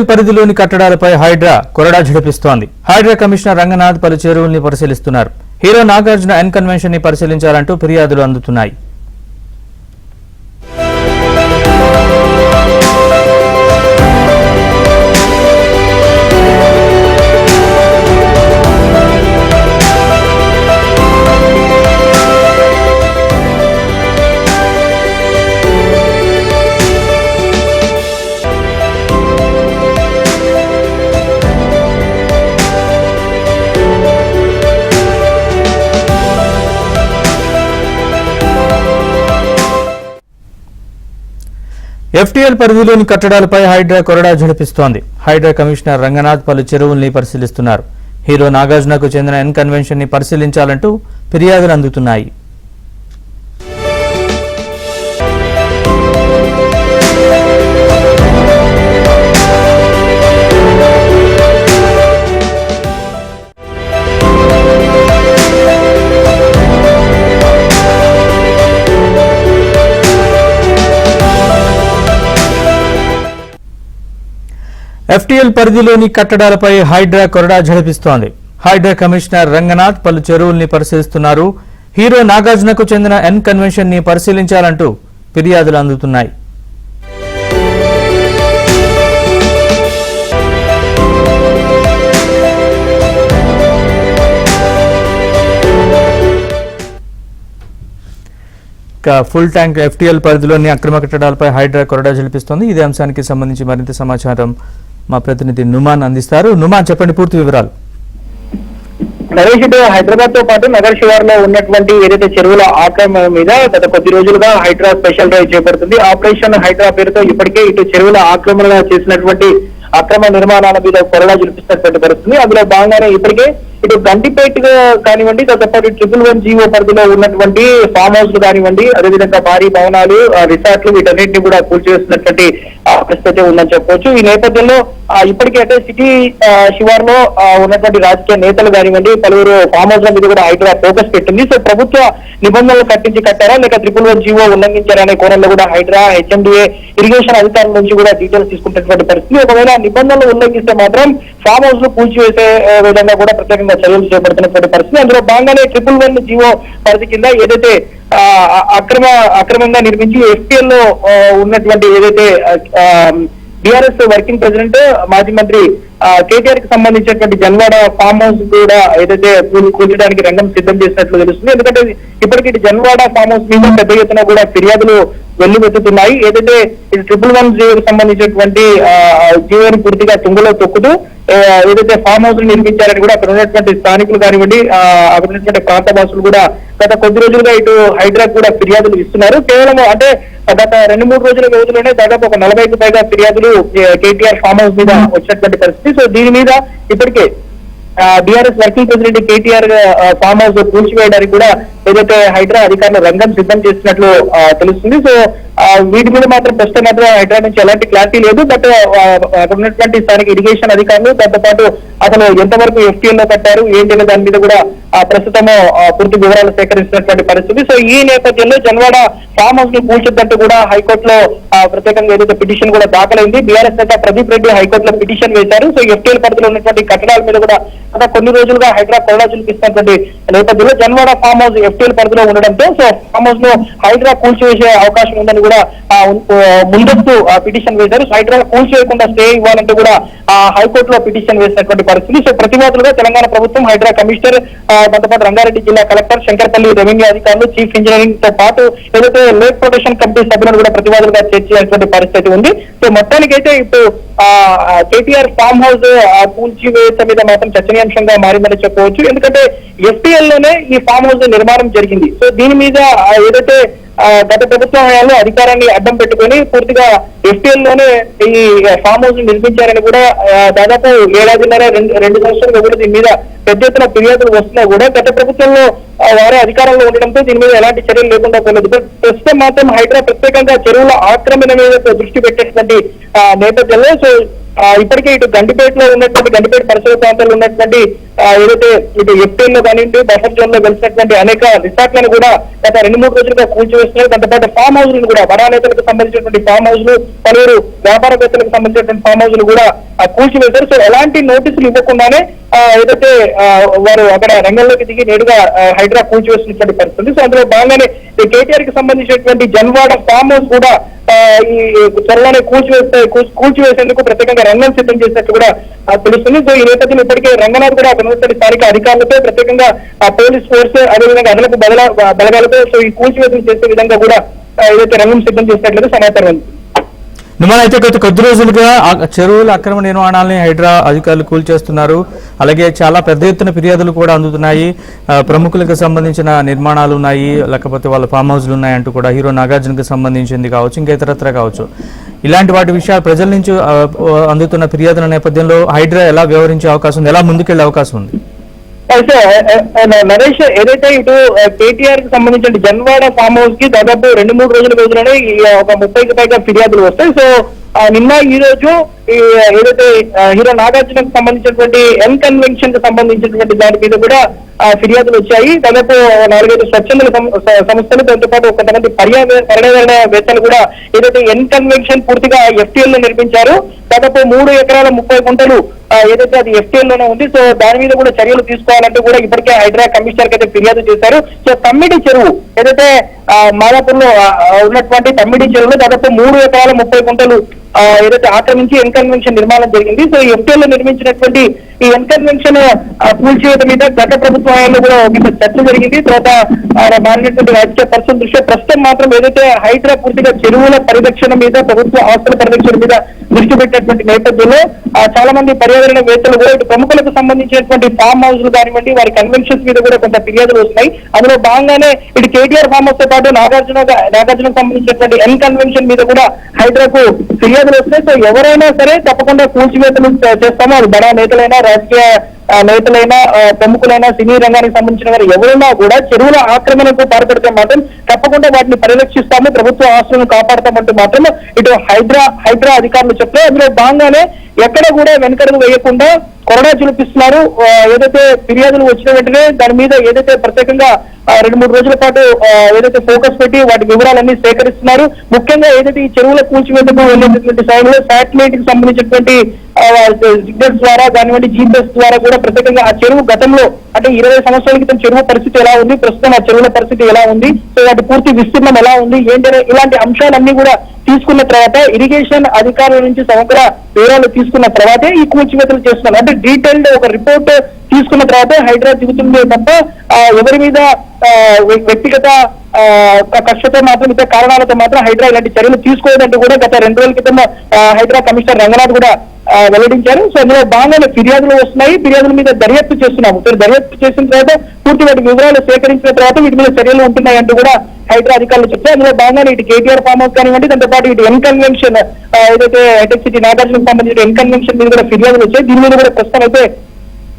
FTL పరిధిలోని కట్టడాలపై హైడ్రా కొరడా ఝడిపిస్తోంది. Hydraa commissioner Ranganath పలు చెరువుల్ని పరిశీలిస్తున్నారు. హీరో నాగార్జున ఎన్ కన్వెన్షన్ ని పరిశీలించాలంటూ ఫిర్యాదులు అందుతున్నాయి. FTL పరిధిలోని కట్టడాలపై హైడ్రా కొరడా ఝడిపిస్తోంది. హైడ్రా కమిషనర్ రంగనాథ్ పలు చెరువుల్ని పరిశీలిస్తున్నారు. హీరో నాగార్జునకు చెందిన ఎన్ కన్వెన్షన్ ని పరిశీలించాలంటూ ఫిర్యాదులు అందుతున్నాయి. FTL పరిధిలోని కట్టడాలపై హైడ్రా కొరడా ఝడిపిస్తోంది. హైడ్రా కమిషనర్ రంగనాథ్ పలు చెరువుల్ని పరిశీలిస్తున్నారు. హీరో నాగార్జునకు చెందిన ఎన్ కన్వెన్షన్ ని పరిశీలించాలంటూ ఫిర్యాదులు అందుతున్నాయి. ఫుల్ ట్యాంక్ FTL పరిధిలోని అక్రమ కట్టడాలపై హైడ్రా కొరడా ఝడిపిస్తోంది. ఇదే అంశానికి సంబంధించి మరింత సమాచారం మా ప్రతినిధి నుమాన్ అందిస్తారు. నుమాన్, చెప్పండి పూర్తి వివరాలు. నరేష్, హైదరాబాద్ తో పాటు నగర శివారులో ఉన్నటువంటి ఏదైతే చెరువుల ఆక్రమణ మీద గత కొద్ది రోజులుగా హైడ్రా స్పెషల్ డ్రైవ్ చేపడుతుంది. ఆపరేషన్ హైడ్రా పేరుతో ఇప్పటికే ఇటు చెరువుల ఆక్రమణ చేసినటువంటి అక్రమ నిర్మాణాల మీద కొరడా చూపిస్తున్నటువంటి పరిస్థితి. అందులో భాగంగానే ఇప్పటికే ఇటు గంటిపేట కానివ్వండి, దాంతోపాటు 111 జీవో పరిధిలో ఉన్నటువంటి ఫామ్ హౌస్లు కానివ్వండి, అదేవిధంగా భారీ భవనాలు, రిసార్ట్లు వీటన్నింటినీ కూడా కూల్చివేస్తున్నటువంటి పరిస్థితి ఉందని చెప్పవచ్చు. ఈ నేపథ్యంలో ఇప్పటికే అంటే సిటీ శివార్లో ఉన్నటువంటి రాజకీయ నేతలు కానివ్వండి, పలువురు ఫామ్ హౌస్ల మీద కూడా హైడ్రా ఫోకస్ పెట్టింది. సో ప్రభుత్వ నిబంధనలు కట్టారా లేక 111 జీవో ఉల్లంఘించారా అనే కోణంలో కూడా హైడ్రా, HMDA, ఇరిగేషన్ అధికారుల నుంచి కూడా డీటెయిల్స్ తీసుకుంటున్నటువంటి పరిస్థితి. ఒకవేళ నిబంధనలు ఉల్లంఘిస్తే మాత్రం ఫామ్ హౌస్ లు కూల్చివేసే విధంగా కూడా ప్రత్యేకంగా చర్యలు చేపడుతున్నటువంటి పరిస్థితి. అందులో భాగంగానే 111 జీవో పరిధి కింద ఏదైతే అక్రమంగా నిర్మించి FTL లో ఉన్నటువంటి ఏదైతే BRS వర్కింగ్ ప్రెసిడెంట్ మాజీ మంత్రి కేటీఆర్ కి సంబంధించినటువంటి జన్వాడ ఫామ్ హౌస్ కూడా ఏదైతే కూల్చడానికి రంగం సిద్ధం చేసినట్లు తెలుస్తుంది. ఎందుకంటే ఇప్పటికీ జన్వాడ ఫామ్ హౌస్ మీద పెద్ద ఎత్తున కూడా ఫిర్యాదులు వెల్లువెత్తుతున్నాయి. ఏదైతే 111 జీవోకి సంబంధించినటువంటి జీవోని పూర్తిగా తుంగలో తొక్కుతూ ఏదైతే ఫామ్ హౌస్ నిర్మించారని కూడా అక్కడ ఉన్నటువంటి స్థానికులు కానివ్వండి, అక్కడ ఉన్నటువంటి ప్రాంతవాసులు కూడా గత కొద్ది రోజులుగా ఇటు హైడ్రాకు కూడా ఫిర్యాదులు ఇస్తున్నారు. కేవలం అంటే గత 2-3 రోజుల వ్యవధిలోనే దాదాపు ఒక 40కి పైగా ఫిర్యాదులు కేటీఆర్ ఫామ్ హౌస్ మీద వచ్చినటువంటి పరిస్థితి. సో దీని మీద ఇప్పటికే BRS working president KTR farm house కూల్చివేయడానికి కూడా ఏదైతే హైడ్రా అధికారులు రంగం సిద్ధం చేసినట్లు తెలుస్తుంది. సో వీటి మీద మాత్రం ప్రస్తుతం మాత్రం హైడ్రా నుంచి ఎలాంటి క్లారిటీ లేదు. బట్ అక్కడ ఉన్నటువంటి స్థానిక ఇరిగేషన్ అధికారులు, దాంతో పాటు అసలు ఎంతవరకు FTL లో కట్టారు ఏంటనే దాని మీద కూడా ప్రస్తుతము పూర్తి వివరాలు సేకరిస్తున్నటువంటి పరిస్థితి. సో ఈ నేపథ్యంలో జన్వాడ ఫామ్ హౌస్ ని కూల్చొద్దంటూ కూడా హైకోర్టులో ప్రత్యేకంగా ఏదైతే పిటిషన్ కూడా దాఖలైంది. BRS నేత ప్రదీప్ రెడ్డి హైకోర్టులో పిటిషన్ వేశారు. సో FTL పరిధిలో ఉన్నటువంటి కట్టడాల మీద కూడా గత కొన్ని రోజులుగా హైడ్రా కొరడా చూపిస్తున్నటువంటి నేపథ్యంలో జన్వాడ ఫామ్ హౌస్ FTL పరిధిలో ఉండడంతో సో ఫామ్ హౌస్ లో హైడ్రా కూల్చివేసే అవకాశం ఉందని కూడా ముందస్తు పిటిషన్ వేశారు. హైడ్రా కూల్చివేయకుండా స్టే ఇవ్వాలంటూ కూడా హైకోర్టులో పిటిషన్ వేసినటువంటి పరిస్థితి. సో ప్రతివాదులుగా తెలంగాణ ప్రభుత్వం, హైడ్రా కమిషనర్, దాంతోపాటు రంగారెడ్డి జిల్లా కలెక్టర్, శంకర్పల్లి రెవెన్యూ అధికారులు, చీఫ్ ఇంజనీరింగ్ తో పాటు ఏదైతే లేక్ ప్రొటెక్షన్ కమిటీ సభ్యులను కూడా ప్రతివాదులుగా చేర్చేటువంటి పరిస్థితి ఉంది. సో మొత్తానికైతే ఇప్పుడు కేటీఆర్ ఫామ్ హౌస్ కూల్చివేత మీద మాత్రం చర్చనీయాంశంగా మారిందని చెప్పవచ్చు. ఎందుకంటే FTL లోనే ఈ ఫామ్ హౌస్ నిర్మాణం జరిగింది. సో దీని మీద ఏదైతే గత ప్రభుత్వ హయాంలో అధికారాన్ని అడ్డం పెట్టుకుని పూర్తిగా FTL లోనే ఈ ఫామ్ హౌస్ నిర్మించారని కూడా దాదాపు 1.5-2 సంవత్సరాలు కూడా దీని మీద పెద్ద ఎత్తున ఫిర్యాదులు వస్తున్నా కూడా గత ప్రభుత్వంలో వారే అధికారంలో ఉండడంతో దీని మీద ఎలాంటి చర్యలు లేకుండా పోలేదు. ప్రస్తుతం మాత్రం హైడ్రా ప్రత్యేకంగా చెరువుల ఆక్రమణ మీద దృష్టి పెట్టేటువంటి నేపథ్యంలో సో ఇప్పటికే ఇటు గండిపేటలో ఉన్నటువంటి గండిపేట పరిసర ప్రాంతాల్లో ఉన్నటువంటి ఏదైతే ఇటు ఎఫ్టీఎల్ లో కానివ్వండి బఫర్ జోన్ లో కలిసినటువంటి అనేక రిసార్ట్లను కూడా గత 2-3 రోజులుగా కూల్చివేస్తున్నారు. దాంతోపాటు ఫామ్ హౌస్లను కూడా వనానేతలకు సంబంధించినటువంటి ఫామ్ హౌస్లు, పలువురు వ్యాపారవేత్తలకు సంబంధించినటువంటి ఫామ్ హౌస్లు కూడా కూల్చివేశారు. సో ఎలాంటి నోటీసులు ఇవ్వకుండానే ఏదైతే వారు అక్కడ రంగంలోకి దిగి నేరుగా హైడ్రా కూల్చివేసినటువంటి పరిస్థితి. సో అందులో భాగంగానే కేటీఆర్ కి సంబంధించినటువంటి జన్వాడ ఫామ్ హౌస్ కూడా ఈ త్వరలోనే కూల్చివేసేందుకు ప్రత్యేకంగా రంగం సిద్ధం చేసినట్టు కూడా తెలుస్తుంది. సో ఈ నేపథ్యంలో ఇప్పటికే రంగనాథ్ కూడా అక్కడ ఉన్నటువంటి స్థానిక అధికారులతో ప్రత్యేకంగా పోలీస్ ఫోర్స్ అదేవిధంగా అదనపు బలగాలతో సో ఈ కూల్చివేతలు చేసే విధంగా కూడా ఏదైతే రంగం సిద్ధం చేసినట్లుగా సమాచారం ఉంది. అయితే గత కొద్ది రోజులుగా చెరువుల అక్రమ నిర్మాణాలని హైడ్రా అధికారులు కూల్చేస్తున్నారు. అలాగే చాలా పెద్ద ఎత్తున ఫిర్యాదులు కూడా అందుతున్నాయి. ప్రముఖులకు సంబంధించిన నిర్మాణాలు ఉన్నాయి, లేకపోతే వాళ్ళ ఫామ్ హౌస్లు ఉన్నాయంటూ కూడా హీరో నాగార్జునకి సంబంధించింది కావచ్చు, ఇంకా ఇతరత్ర కావచ్చు. ఇలాంటి వాటి విషయాలు ప్రజల నుంచి అందుతున్న ఫిర్యాదుల నేపథ్యంలో హైడ్రా ఎలా వ్యవహరించే అవకాశం ఉంది, ఎలా ముందుకెళ్లే అవకాశం ఉంది? అయితే నరేష్ ఏదైతే ఇటు కేటీఆర్ కి సంబంధించిన జన్వాడ ఫామ్ హౌస్ కి దాదాపు 2-3 రోజుల రోజులనే ఒక 30కి పైగా ఫిర్యాదులు వస్తాయి. సో నిన్న ఈ రోజు ఏదైతే హీరో నాగార్జునకు సంబంధించినటువంటి ఎన్ కన్వెన్షన్ కి సంబంధించినటువంటి దాని మీద కూడా ఫిర్యాదులు వచ్చాయి. దాదాపు 4-5 స్వచ్ఛంద సంస్థలు, దాంతో పాటు కొంతమంది పర్యావరణవేత్తలు కూడా ఏదైతే ఎన్ కన్వెన్షన్ పూర్తిగా ఎఫ్టీఎల్ లో నిర్మించారు. దాదాపు 3 ఎకరాల 30 గుంటలు ఏదైతే అది ఎఫ్టీఎల్ లోనే ఉంది. సో దాని మీద కూడా చర్యలు తీసుకోవాలంటూ కూడా ఇప్పటికే హైడ్రా కమిషనర్ కి అయితే ఫిర్యాదు చేశారు. సో తమ్మిడి చెరువు ఏదైతే మాదాపూర్ లో ఉన్నటువంటి తమ్మిడి చెరువులో దాదాపు 3 ఎకరాల 30 గుంటలు ఏదైతే ఆక్రమించి ఎన్ కన్వెన్షన్ నిర్మాణం జరిగింది. సో ఈ ఎఫ్టీఎల్ లో నిర్మించినటువంటి ఈ ఎన్ కన్వెన్షన్ కూల్చివేత మీద గత ప్రభుత్వంలో కూడా ఒక చర్చ జరిగింది. తర్వాత మారినటువంటి రాజకీయ పరిస్థితుల దృష్ట్యా ప్రస్తుతం మాత్రం ఏదైతే హైడ్రా పూర్తిగా చెరువుల పరిరక్షణ మీద, ప్రభుత్వ ఆస్తుల పరిరక్షణ మీద దృష్టి పెట్టినటువంటి నేపథ్యంలో చాలా మంది పర్యావరణవేత్తలు కూడా ఇటు ప్రముఖులకు సంబంధించినటువంటి ఫామ్ హౌస్లు కానివ్వండి, వారి కన్వెన్షన్స్ మీద కూడా కొంత ఫిర్యాదులు వస్తున్నాయి. అందులో భాగంగానే ఇటు కేటీఆర్ ఫామ్ హౌస్ తో పాటు నాగార్జునకు సంబంధించినటువంటి ఎన్ కన్వెన్షన్ మీద కూడా హైడ్రాకు ఫిర్యాదులు వస్తున్నాయి. సో ఎవరైనా సరే తప్పకుండా కూల్చివేతలు చేస్తాము. అది బడా నేతలైనా, రాజకీయ నేతలైనా, ప్రముఖులైనా, సినీ రంగానికి సంబంధించిన వారు ఎవరైనా కూడా చెరువుల ఆక్రమణకు పాల్పడితే మాత్రం తప్పకుండా వాటిని పరిరక్షిస్తాము, ప్రభుత్వ ఆస్తులను కాపాడతామంటూ మాత్రం ఇటు హైడ్రా అధికారులు చెప్తారు. అందులో భాగంగానే ఎక్కడ కూడా వెనకడుగు వేయకుండా కొరడా చూపిస్తున్నారు. ఏదైతే ఫిర్యాదులు వచ్చిన వెంటనే దాని మీద ఏదైతే ప్రత్యేకంగా 2-3 రోజుల పాటు ఏదైతే ఫోకస్ పెట్టి వాటి వివరాలన్నీ సేకరిస్తున్నారు. ముఖ్యంగా ఏదైతే ఈ చెరువుల కూల్చివేతకు వెళ్ళేటటువంటి సమయంలో శాటిలైట్ కి సంబంధించినటువంటి సిగ్నల్స్ ద్వారా కానివ్వండి, జీపీఎస్ ద్వారా కూడా ప్రత్యేకంగా ఆ చెరువు గతంలో అంటే 20 సంవత్సరాల క్రితం చెరువు పరిస్థితి ఎలా ఉంది, ప్రస్తుతం ఆ చెరువుల పరిస్థితి ఎలా ఉంది, సో వాటి పూర్తి విస్తీర్ణం ఎలా ఉంది, ఏంటనే ఇలాంటి అంశాలన్నీ కూడా తీసుకున్న తర్వాత ఇరిగేషన్ అధికారుల నుంచి సమగ్ర వివరాలు తీసుకున్న తర్వాతే ఈ కూల్చివేతలు చేస్తున్నారు. అంటే డీటెయిల్డ్ ఒక రిపోర్ట్ తీసుకున్న తర్వాత హైడ్రా దిగుతుంది తప్ప ఎవరి మీద వ్యక్తిగత కక్షతో మాత్రం, ఇతర కారణాలతో మాత్రం హైడ్రా ఇలాంటి చర్యలు తీసుకోలేదంటూ కూడా గత 2 రోజుల క్రితం హైడ్రా కమిషనర్ రంగనాథ్ కూడా వెల్లడించారు. సో అందులో భాగంగా ఫిర్యాదులు వస్తున్నాయి, ఫిర్యాదుల మీద దర్యాప్తు చేస్తున్నాము. దర్యాప్తు చేసిన తర్వాత పూర్తి వాటి వివరాలు సేకరించిన తర్వాత వీటి మీద చర్యలు ఉంటున్నాయంటూ కూడా హైడ్రా అధికారులు చెప్తే అందులో భాగంగా ఇటు కేటీఆర్ ఫామ్ హౌస్ కానివ్వండి, దాంతో పాటు ఇటు ఎన్ కన్వెన్షన్ ఏదైతే హైటెక్ సిటీ నాగార్జునకు సంబంధించిన ఎన్ కన్వెన్షన్ మీద కూడా ఫిర్యాదులు వచ్చాయి. దీని మీద కూడా ప్రస్తుతం అయితే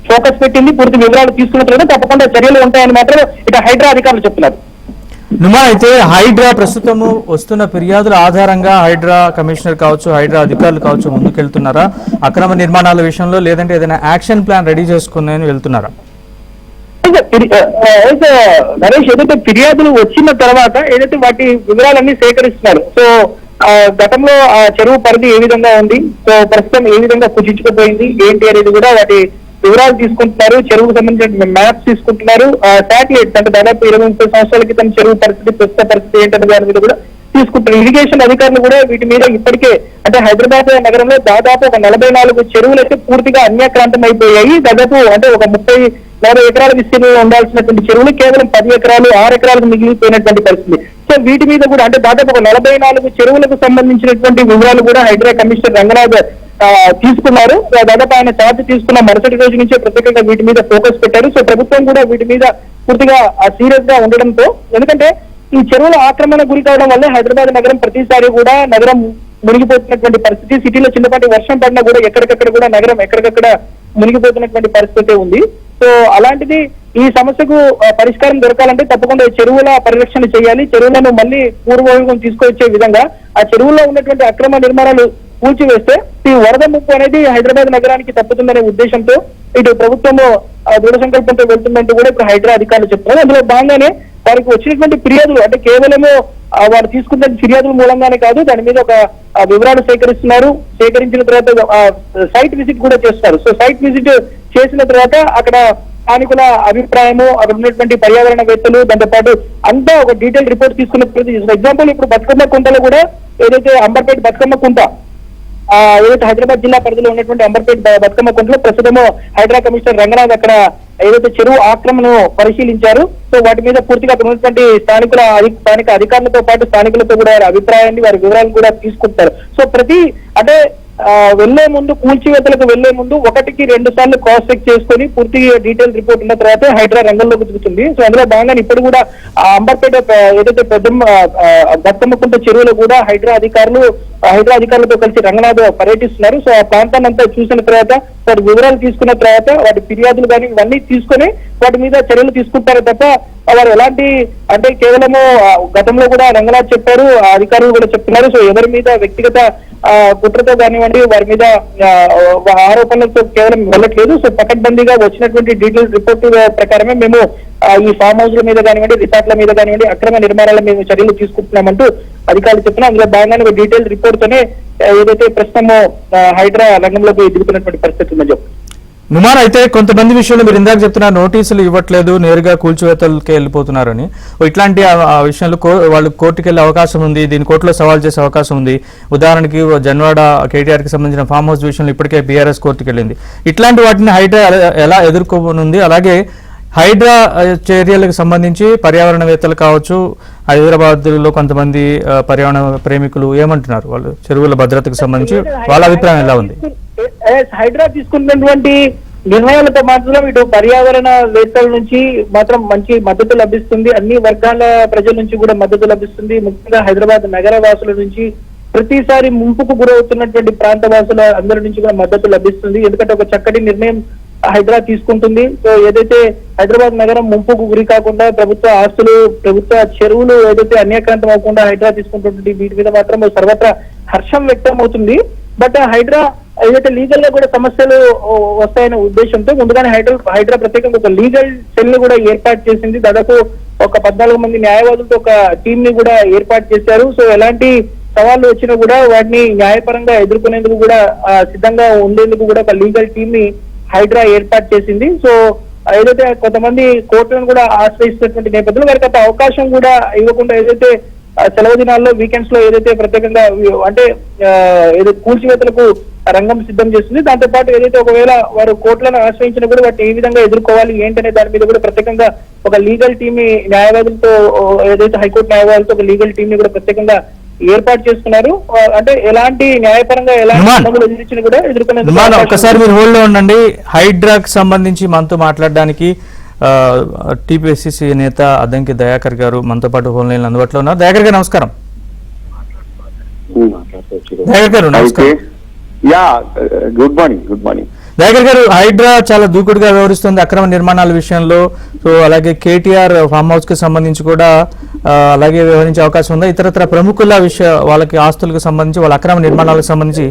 ఫోకస్ పెట్టింది. పూర్తి వివరాలు తీసుకున్న తర్వాత తప్పకుండా చర్యలు ఉంటాయని మాత్రం ఇటు హైడ్రా అధికారులు చెప్తున్నారు. అయితే హైడ్రా ప్రస్తుతము వస్తున్న ఫిర్యాదుల ఆధారంగా హైడ్రా కమిషనర్ కావచ్చు, హైడ్రా అధికారులు కావచ్చు ముందుకెళ్తున్నారా అక్రమ నిర్మాణాల విషయంలో, లేదంటే ఏదైనా యాక్షన్ ప్లాన్ రెడీ చేసుకుని వెళ్తున్నారా? నరేష్ ఏదైతే ఫిర్యాదులు వచ్చిన తర్వాత ఏదైతే వాటి వివరాలన్నీ సేకరిస్తున్నారు. సో గతంలో ఆ చెరువు పరిధి ఏ విధంగా ఉంది, సో ప్రస్తుతం ఏ విధంగా కుచించుకుపోయింది ఏంటి అనేది కూడా వాటి వివరాలు తీసుకుంటున్నారు. చెరువుకు సంబంధించిన మ్యాప్స్ తీసుకుంటున్నారు. శాటిలైట్స్ అంటే దాదాపు 20-30 సంవత్సరాల క్రితం చెరువు పరిస్థితి, ప్రస్తుత పరిస్థితి ఏంటనే దాని మీద కూడా తీసుకుంటున్నారు. ఇరిగేషన్ అధికారులు కూడా వీటి మీద ఇప్పటికే అంటే హైదరాబాద్ నగరంలో దాదాపు ఒక 44 చెరువులు అయితే పూర్తిగా అన్యాక్రాంతం అయిపోయాయి. దాదాపు అంటే ఒక 30-40 ఎకరాల విస్తీర్ణంలో ఉండాల్సినటువంటి చెరువులు కేవలం 10 ఎకరాలు 6 ఎకరాలకు మిగిలిపోయినటువంటి పరిస్థితి. సో వీటి మీద కూడా అంటే దాదాపు ఒక 44 చెరువులకు సంబంధించినటువంటి వివరాలు కూడా హైడ్రా కమిషనర్ రంగనాథ్ తీసుకున్నారు. దాదాపు ఆయన ఛార్జ్ తీసుకున్న మరుసటి రోజు నుంచే ప్రత్యేకంగా వీటి మీద ఫోకస్ పెట్టారు. సో ప్రభుత్వం కూడా వీటి మీద పూర్తిగా సీరియస్ గా ఉండడంతో, ఎందుకంటే ఈ చెరువుల ఆక్రమణ గురి కావడం వల్ల హైదరాబాద్ నగరం ప్రతిసారి కూడా నగరం మునిగిపోతున్నటువంటి పరిస్థితి. సిటీలో చిన్నపాటి వర్షం పడినా కూడా ఎక్కడికక్కడ కూడా నగరం ఎక్కడికక్కడ మునిగిపోతున్నటువంటి పరిస్థితి ఉంది. సో అలాంటిది ఈ సమస్యకు పరిష్కారం దొరకాలంటే తప్పకుండా చెరువుల పరిరక్షణ చేయాలి. చెరువులను మళ్ళీ పూర్వవైభవం తీసుకొచ్చే విధంగా ఆ చెరువుల్లో ఉన్నటువంటి అక్రమ నిర్మాణాలు కూల్చివేస్తే ఈ వరద ముప్పు అనేది హైదరాబాద్ నగరానికి తప్పుతుందనే ఉద్దేశంతో ఇటు ప్రభుత్వము దృఢ సంకల్పంతో వెళ్తుందంటూ కూడా ఇప్పుడు హైడ్రా అధికారులు చెప్తున్నారు. అందులో భాగంగానే వారికి వచ్చినటువంటి ఫిర్యాదులు అంటే కేవలము వారు తీసుకున్న ఫిర్యాదుల మూలంగానే కాదు, దాని మీద ఒక వివరాలు సేకరిస్తున్నారు. సేకరించిన తర్వాత సైట్ విజిట్ కూడా చేస్తారు. సో సైట్ విజిట్ చేసిన తర్వాత అక్కడ స్థానికుల అభిప్రాయము, అక్కడ ఉన్నటువంటి పర్యావరణవేత్తలు, దాంతో పాటు అంతా ఒక డీటెయిల్ రిపోర్ట్ తీసుకున్న ఎగ్జాంపుల్ ఇప్పుడు బతుకమ్మ కుంటలో కూడా ఏదైతే అంబర్పేట బతుకమ్మ కుంట ఏదైతే హైదరాబాద్ జిల్లా పరిధిలో ఉన్నటువంటి అంబర్పేట బతుకమ్మ కుంటలో ప్రస్తుతము హైడ్రా కమిషనర్ రంగనాథ్ అక్కడ ఏదైతే చెరువు ఆక్రమణను పరిశీలించారు. సో వాటి మీద పూర్తిగా అక్కడ ఉన్నటువంటి స్థానిక అధికారులతో పాటు స్థానికులతో కూడా వారి అభిప్రాయాన్ని, వారి వివరాలు కూడా తీసుకుంటారు. సో అంటే వెళ్లే ముందు, కూల్చివేతలకు వెళ్లే ముందు 1-2 సార్లు క్రాస్ చెక్ చేసుకుని పూర్తిగా డీటెయిల్ రిపోర్ట్ ఉన్న తర్వాత హైడ్రా రంగంలోకి దిగుతుంది. సో అందులో భాగంగా ఇప్పుడు కూడా అంబర్పేట ఏదైతే బతుకమ్మకుంట చెరువులో కూడా హైడ్రా అధికారులతో కలిసి రంగనాథ్ పర్యటిస్తున్నారు. సో ఆ ప్రాంతాన్ని అంతా చూసిన తర్వాత వాటి వివరాలు తీసుకున్న తర్వాత వాటి ఫిర్యాదులు కానీ ఇవన్నీ తీసుకొని వాటి మీద చర్యలు తీసుకుంటారు తప్ప వారు ఎలాంటి అంటే కేవలము గతంలో కూడా రంగనాథ్ చెప్పారు, అధికారులు కూడా చెప్తున్నారు. సో ఎవరి మీద వ్యక్తిగత కుట్రతో కానివ్వండి, వారి మీద ఆరోపణలతో కేవలం వెళ్ళట్లేదు. సో పకడ్బందీగా వచ్చినటువంటి డీటెయిల్ రిపోర్ట్ ప్రకారమే మేము ఈ ఫామ్ హౌస్ల మీద కానివ్వండి, రిసార్ట్ల మీద కానివ్వండి, అక్రమ నిర్మాణాల మేము చర్యలు తీసుకుంటున్నామంటూ అధికారులు చెప్తున్నారు. అందులో భాగంగానే డీటెయిల్ రిపోర్ట్ తోనే ఏదైతే ప్రస్తుతం హైడ్రా రంగంలోకి దిగుతున్నటువంటి పరిస్థితి ఉందని చెప్పు. నుమాన్, అయితే కొంతమంది విషయంలో మీరు ఇందాక చెప్తున్నారు నోటీసులు ఇవ్వట్లేదు, నేరుగా కూల్చివేతలకే వెళ్ళిపోతున్నారని. ఇట్లాంటి విషయంలో వాళ్ళు కోర్టుకు వెళ్ళే అవకాశం ఉంది, దీని కోర్టులో సవాల్ చేసే అవకాశం ఉంది. ఉదాహరణకి జన్వాడ కేటీఆర్కి సంబంధించిన ఫామ్ హౌస్ విషయంలో ఇప్పటికే బీఆర్ఎస్ కోర్టుకు వెళ్ళింది. ఇట్లాంటి వాటిని హైడ్రా ఎలా ఎదుర్కోనుంది? అలాగే హైడ్రా చర్యలకు సంబంధించి పర్యావరణవేత్తలు కావచ్చు, హైదరాబాద్ లో కొంతమంది పర్యావరణ ప్రేమికులు ఏమంటున్నారు? వాళ్ళు చెరువుల భద్రతకు సంబంధించి వాళ్ళ అభిప్రాయం ఎలా ఉంది? హైడ్రా తీసుకున్నటువంటి నిర్ణయాలతో మాత్రం ఇటు పర్యావరణ వేత్తల నుంచి మాత్రం మంచి మద్దతు లభిస్తుంది. అన్ని వర్గాల ప్రజల నుంచి కూడా మద్దతు లభిస్తుంది. ముఖ్యంగా హైదరాబాద్ నగర వాసుల నుంచి, ప్రతిసారి ముంపుకు గురవుతున్నటువంటి ప్రాంత వాసుల అందరి నుంచి కూడా మద్దతు లభిస్తుంది. ఎందుకంటే ఒక చక్కటి నిర్ణయం హైడ్రా తీసుకుంటుంది. సో ఏదైతే హైదరాబాద్ నగరం ముంపుకు గురి కాకుండా ప్రభుత్వ ఆస్తులు, ప్రభుత్వ చెరువులు ఏదైతే అన్యాక్రాంతం అవ్వకుండా హైడ్రా తీసుకుంటుంది, వీటి మీద మాత్రం సర్వత్రా హర్షం వ్యక్తం అవుతుంది. బట్ హైడ్రా ఏదైతే లీగల్ గా కూడా సమస్యలు వస్తాయనే ఉద్దేశంతో ముందుగానే హైడ్రా ప్రత్యేకంగా ఒక లీగల్ సెల్ ని కూడా ఏర్పాటు చేసింది. దాదాపు ఒక 14 మంది న్యాయవాదులతో ఒక టీం ని కూడా ఏర్పాటు చేశారు. సో ఎలాంటి సవాళ్లు వచ్చినా కూడా వాటిని న్యాయపరంగా ఎదుర్కొనేందుకు కూడా సిద్ధంగా ఉండేందుకు కూడా ఒక లీగల్ టీం ని హైడ్రా ఏర్పాటు చేసింది. సో ఏదైతే కొంతమంది కోర్టులను కూడా ఆశ్రయిస్తున్నటువంటి నేపథ్యంలో వారికి అంత అవకాశం కూడా ఇవ్వకుండా ఏదైతే సెలవు దినాల్లో, వీకెండ్స్ లో ఏదైతే ప్రత్యేకంగా అంటే ఏదైతే కూల్చివేతలకు రంగం సిద్ధం చేస్తుంది. దాంతో పాటు ఏదైతే ఒకవేళ వారు కోర్టులను ఆశ్రయించినా కూడా వాటిని ఏ విధంగా ఎదుర్కోవాలి ఏంటనే దాని మీద కూడా ప్రత్యేకంగా ఒక లీగల్ టీమ్ ని న్యాయవాదులతో ఏదైతే హైకోర్టు న్యాయవాదులతో ఒక లీగల్ టీమ్ ని కూడా ప్రత్యేకంగా ఏర్పాటు చేస్తున్నారు. అంటే ఎలాంటి న్యాయపరంగా ఎలాంటి ఎదిరించినా కూడా ఎదుర్కొనే. ఒకసారి మీరు హోల్డ్ లో ఉండండి. హైడ్రాకి సంబంధించి మనతో మాట్లాడడానికి టీపీఎస్సీసీ నేత అద్దంకి దయాకర్ గారు మనతో పాటు ఫోన్ లైన్ అందుబాటులో ఉన్నారు. దయాకర్ గారు నమస్కారం. దయాకర్ గారు నమస్కారం. Good morning. దయాకర్ గారు, హైడ్రా చాలా దూకుడుగా వ్యవహరిస్తుంది అక్రమ నిర్మాణాల విషయంలో. సో అలాగే కేటీఆర్ ఫామ్ హౌస్ కి సంబంధించి కూడా అలాగే వ్యవహరించే అవకాశం ఉందా? ఇతరత్ర ప్రముఖుల వాళ్ళకి ఆస్తులకు సంబంధించి, వాళ్ళ అక్రమ నిర్మాణాలకు సంబంధించి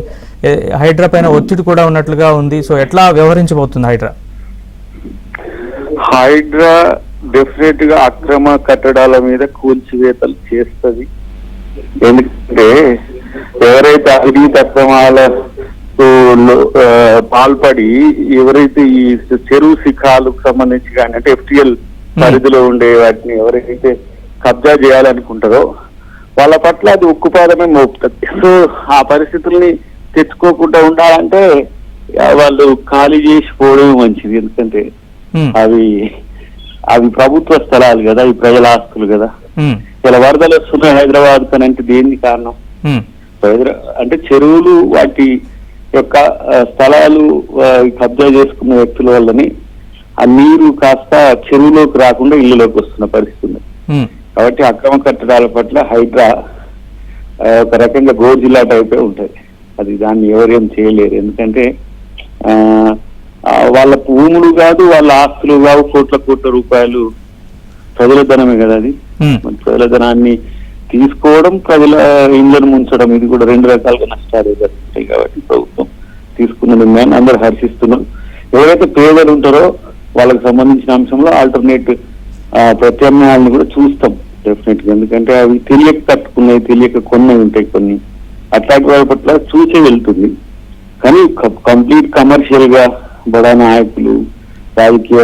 హైడ్రా పైన ఒత్తిడి కూడా ఉన్నట్లుగా ఉంది. సో ఎట్లా వ్యవహరించబోతుంది హైడ్రా? హైడ్రా డెఫినెట్ గా అక్రమ కట్టడాల మీద కూల్చివేతలు చేస్తుంది. ఎందుకంటే ఎవరైతే అవినీతి అక్రమాలకు పాల్పడి ఎవరైతే ఈ చెరువు శిఖాలకు సంబంధించి కానీ అంటే FTL పరిధిలో ఉండే వాటిని ఎవరైతే కబ్జా చేయాలనుకుంటారో వాళ్ళ పట్ల అది ఉక్కుపాదమే మోపుతుంది. సో ఆ పరిస్థితుల్ని తెచ్చుకోకుండా ఉండాలంటే వాళ్ళు ఖాళీ చేసి పోవడమే మంచిది. ఎందుకంటే అవి ప్రభుత్వ స్థలాలు కదా, ఈ ప్రజల ఆస్తులు కదా. ఇలా వరదలు వస్తున్నాయి హైదరాబాద్ కని అంటే దేనికి కారణం? అంటే చెరువులు, వాటి యొక్క స్థలాలు కబ్జా చేసుకున్న వ్యక్తుల వల్లని ఆ నీరు కాస్త చెరువులోకి రాకుండా ఇళ్లలోకి వస్తున్న పరిస్థితి ఉంది. కాబట్టి అక్రమ కట్టడాల పట్ల హైడ్రా ఒక రకంగా గోడ్ జిల్లా టైపే ఉంటుంది. అది దాన్ని ఎవరేం చేయలేరు. ఎందుకంటే వాళ్ళ భూములు కాదు, వాళ్ళ ఆస్తులు కావు, కోట్ల రూపాయలు ప్రజల ధనమే కదా. అది ప్రజల ధనాన్ని తీసుకోవడం, ప్రజల ఇండ్లను ముంచడం, ఇది కూడా రెండు రకాలుగా నష్టాలు జరుగుతాయి. కాబట్టి ప్రభుత్వం తీసుకున్న నిర్ణయాన్ని అందరూ హర్షిస్తున్నారు. ఎవరైతే పేదలు ఉంటారో వాళ్ళకి సంబంధించిన అంశంలో ఆల్టర్నేట్ ప్రత్యామ్నాయాలను కూడా చూస్తాం డెఫినెట్ గా. ఎందుకంటే అవి తెలియక కట్టుకున్నాయి, తెలియక కొన్నవి ఉంటాయి కొన్ని. అట్లాంటి వారి పట్ల చూసి వెళ్తుంది. కానీ కంప్లీట్ కమర్షియల్ గా బడా నాయకులు రాజకీయ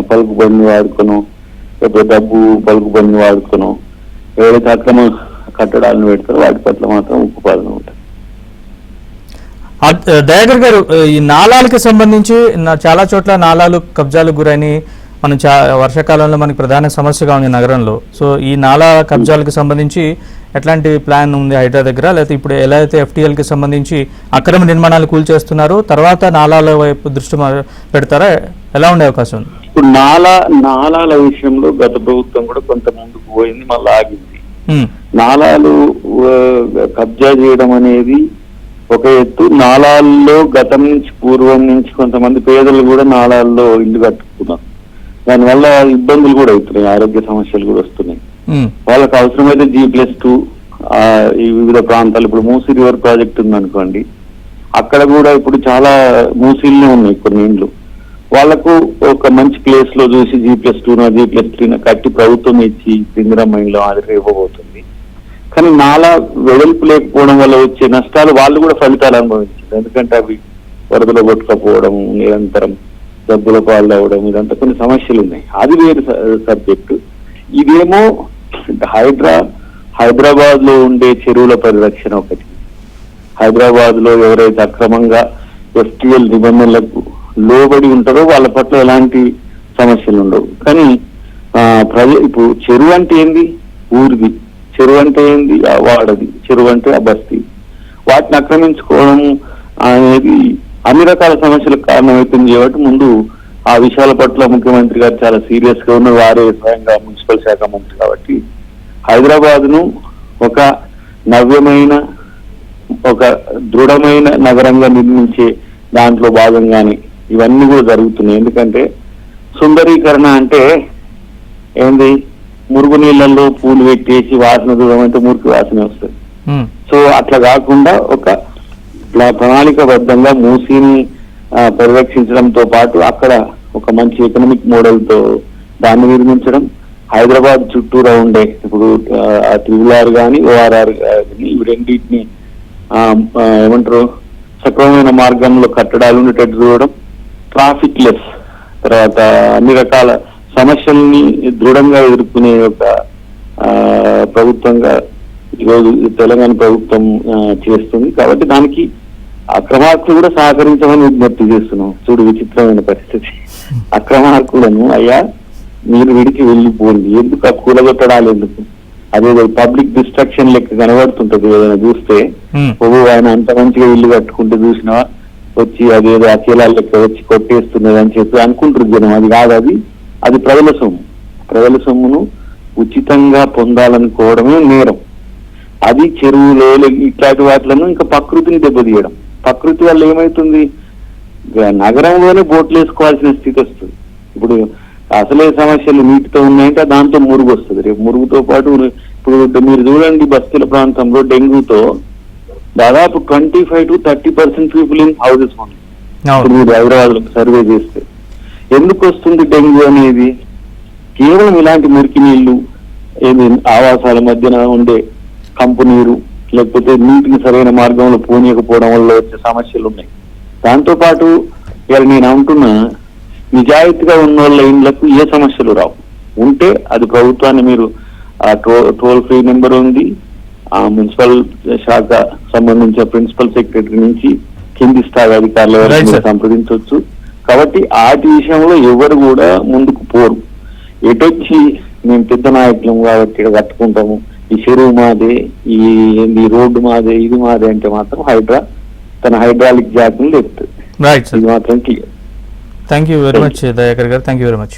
పలుకుబడిని వాడుకోను, లేకపోతే డబ్బు పలుకుబడిని వాడుకోను ఎవరైతే అక్రమ కట్టడాలను పెడతారో వాటి పట్ల మాత్రం ఉక్కుపాదన ఉంటుంది. దయాకర్ గారు, ఈ నాలాలకు సంబంధించి చాలా చోట్ల నాలాలు కబ్జాలకు గురైన మనం వర్షాకాలంలో మనకి ప్రధాన సమస్యగా ఉంది నగరంలో. సో ఈ నాలా కబ్జాలకు సంబంధించి ఎట్లాంటి ప్లాన్ ఉంది హైడ్రా దగ్గర? లేకపోతే ఇప్పుడు ఎలా అయితే FTL కి సంబంధించి అక్రమ నిర్మాణాలు కూల్చేస్తున్నారో తర్వాత నాలాల వైపు దృష్టి పెడతారా? ఎలా ఉండే అవకాశం ఉంది? ఇప్పుడు నాలాల విషయంలో గత ప్రభుత్వం కూడా కొంత ముందుకు పోయింది, మళ్ళీ ఆగింది. నాలాలు కబ్జా చేయడం అనేది ఒక ఎత్తు. నాలాల్లో గతం నుంచి పూర్వం నుంచి కొంతమంది పేదలు కూడా నాలాల్లో ఇల్లు కట్టుకున్నారు. దానివల్ల ఇబ్బందులు కూడా అవుతున్నాయి, ఆరోగ్య సమస్యలు కూడా వస్తున్నాయి. వాళ్ళకి అవసరమైతే G+2 ఈ వివిధ ప్రాంతాలు, ఇప్పుడు మూసీ రివర్ ప్రాజెక్ట్ ఉందనుకోండి, అక్కడ కూడా ఇప్పుడు చాలా మూసీల్నే ఉన్నాయి కొన్ని ఇండ్లు. వాళ్లకు ఒక మంచి ప్లేస్ లో చూసి G+2 G+3 కట్టి ప్రభుత్వం ఇచ్చి ఇందిరమ్మ ఇండ్లు ఆదిరి ఇవ్వబోతుంది. కానీ నాలా వెడల్పు లేకపోవడం వల్ల వచ్చే నష్టాలు వాళ్ళు కూడా ఫలితాలు అనుభవించారు. ఎందుకంటే అవి వరదలో కొట్టుకపోవడం, నిరంతరం జబ్బుల పాలు అవ్వడం, ఇదంతా కొన్ని సమస్యలు ఉన్నాయి. అది వేరు సబ్జెక్టు. ఇదేమో హైదరాబాద్ లో ఉండే చెరువుల పరిరక్షణ ఒకటి. హైదరాబాద్ లో ఎవరైతే అక్రమంగా FTL నిబంధనలకు లోబడి ఉంటారో వాళ్ళ పట్ల ఎలాంటి సమస్యలు ఉండవు. కానీ ఇప్పుడు చెరువు అంటే ఏంది? ఊరిది. చెరువు అంటే ఏంది? వాడది. చెరువు అంటే ఆ బస్తీ. వాటిని ఆక్రమించుకోవడం అనేది అన్ని రకాల సమస్యలకు కారణమవుతుంది. కాబట్టి ముందు ఆ విషయాల పట్ల ముఖ్యమంత్రి గారు చాలా సీరియస్ గా ఉన్నారు. వారే స్వయంగా మున్సిపల్ శాఖ మంత్రి. కాబట్టి హైదరాబాద్ ను ఒక నవ్యమైన, ఒక దృఢమైన నగరంగా నిర్మించే దాంట్లో భాగంగానే ఇవన్నీ కూడా జరుగుతున్నాయి. ఎందుకంటే సుందరీకరణ అంటే ఏంది? మురుగు నీళ్లలో పూలు పెట్టేసి వాసన దూరమైతే మురికి వాసన వస్తుంది. సో అట్లా కాకుండా ఒక ప్రణాళికబద్ధంగా మూసీని పరిరక్షించడంతో పాటు అక్కడ ఒక మంచి ఎకనామిక్ మోడల్ తో దాన్ని నిర్మించడం, హైదరాబాద్ చుట్టూరా ఉండే ఇప్పుడు TRR కానీ ORR కానీ ఇవి రెండింటిని ఏమంటారు సక్రమమైన మార్గంలో కట్టడాలు ఉండేటట్టు చూడడం, ట్రాఫిక్ లెస్, తర్వాత అన్ని రకాల సమస్యల్ని దృఢంగా ఎదుర్కొనే ఒక ప్రభుత్వంగా ఈరోజు తెలంగాణ ప్రభుత్వం చేస్తుంది. కాబట్టి దానికి అక్రమార్కులు కూడా సహకరించమని విజ్ఞప్తి చేస్తున్నాం. చూడు విచిత్రమైన పరిస్థితి. అక్రమార్కులను అయ్యా మీరు విడికి వెళ్ళిపోండి, ఎందుకు ఆ కూలగొట్టడాలు ఎందుకు? అదేదో పబ్లిక్ డిస్ట్రక్షన్ లెక్క కనబడుతుంటది. ఏదైనా చూస్తే ఆయన అంత మంచిగా ఇల్లు కట్టుకుంటూ చూసినా వచ్చి అదేదో అఖిలాల లెక్క వచ్చి కొట్టేస్తున్నది అని చెప్పి అనుకుంటారు జనం. అది కాదు, అది ప్రజల సొమ్ము. ప్రజల సొమ్మును ఉచితంగా పొందాలనుకోవడమే నేరం. అది చెరువులో ఇట్లాంటి వాటిలను ఇంకా ప్రకృతిని దెబ్బతీయడం. ప్రకృతి వల్ల ఏమవుతుంది? నగరంలోనే బోట్లు వేసుకోవాల్సిన స్థితి వస్తుంది. ఇప్పుడు అసలే సమస్యలు నీటితో ఉన్నాయంటే దాంతో మురుగు వస్తుంది. రేపు మురుగుతో పాటు ఇప్పుడు మీరు చూడండి, బస్తీల ప్రాంతంలో డెంగ్యూతో దాదాపు 25 to 30% పీపుల్ ఇన్ హౌసెస్ ఉన్నాయి. ఇప్పుడు మీరు హైదరాబాద్ లో సర్వే చేస్తే ఎందుకు వస్తుంది డెంగ్యూ అనేది? కేవలం ఇలాంటి మురికి నీళ్లు, ఏమి ఆవాసాల మధ్యన ఉండే కంపు నీరు, లేకపోతే నీటిని సరైన మార్గంలో పోనీయకపోవడం వల్ల వచ్చే సమస్యలు ఉన్నాయి. దాంతో పాటు ఇవాళ నేను అంటున్నా, నిజాయితీగా ఉన్న వాళ్ళ ఇండ్లకు ఏ సమస్యలు రావు. ఉంటే అది ప్రభుత్వాన్ని మీరు టోల్ ఫ్రీ నెంబర్ ఉంది, ఆ మున్సిపల్ శాఖ సంబంధించిన ప్రిన్సిపల్ సెక్రటరీ నుంచి కింది స్థాయి అధికారుల వరకు సంప్రదించవచ్చు. కాబట్టి ఆటి విషయంలో ఎవరు కూడా ముందుకు పోరు. ఎటొచ్చి మేము పెద్ద నాయకులం కాబట్టి ఇక్కడ కట్టుకుంటాము, ఈ చెరువు మాదే, ఈ రోడ్డు మాదే, ఇది మాదే అంటే మాత్రం హైడ్రా తన హైడ్రాలిక్ జాక్ని లేపుతుంది. ఇది మాత్రం clear. Thank you very much Dayakar గారు. Thank you very much.